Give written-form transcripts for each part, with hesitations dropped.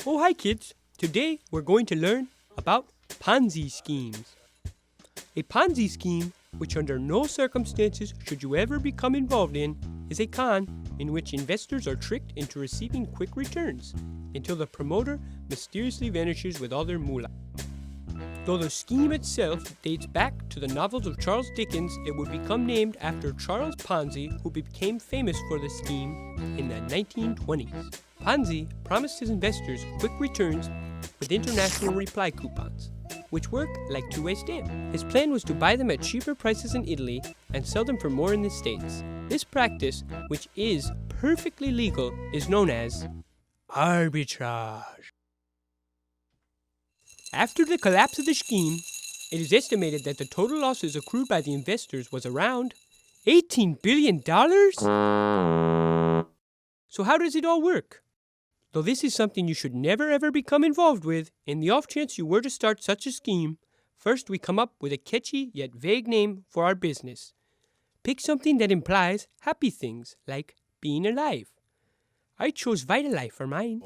Oh, hi kids. Today we're going to learn about Ponzi schemes. A Ponzi scheme, which under no circumstances should you ever become involved in, is a con in which investors are tricked into receiving quick returns until the promoter mysteriously vanishes with all their moolah. Though the scheme itself dates back to the novels of Charles Dickens, it would become named after Charles Ponzi, who became famous for the scheme in the 1920s. Ponzi promised his investors quick returns with international reply coupons, which work like two-way stamp. His plan was to buy them at cheaper prices in Italy and sell them for more in the States. This practice, which is perfectly legal, is known as arbitrage. After the collapse of the scheme, it is estimated that the total losses accrued by the investors was around $18 billion? So how does it all work? Though this is something you should never ever become involved with, in the off chance you were to start such a scheme, first we come up with a catchy yet vague name for our business. Pick something that implies happy things, like being alive. I chose Vitalife for mine.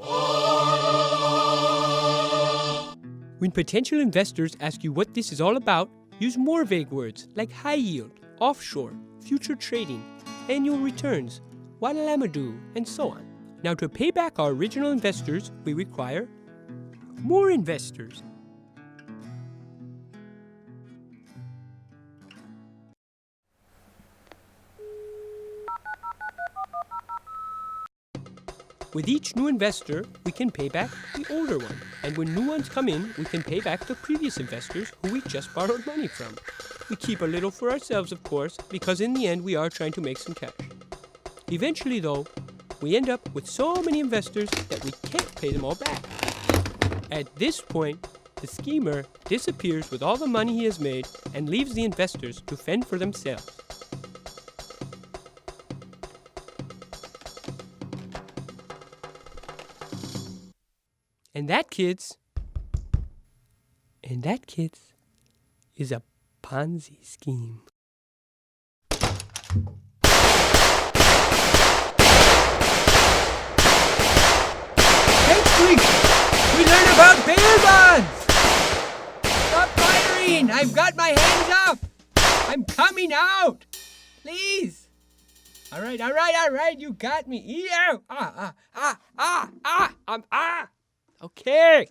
When potential investors ask you what this is all about, use more vague words like high yield, offshore, future trading, annual returns, wadalamadoo, and so on. Now, to pay back our original investors, we require more investors. With each new investor, we can pay back the older one. And when new ones come in, we can pay back the previous investors who we just borrowed money from. We keep a little for ourselves, of course, because in the end we are trying to make some cash. Eventually, though, we end up with so many investors that we can't pay them all back. At this point, the schemer disappears with all the money he has made and leaves the investors to fend for themselves. And that, kids, is a Ponzi scheme. Next week, we learn about bail bonds! Stop firing! I've got my hands up! I'm coming out! Please! Alright, you got me. Ew! Okay.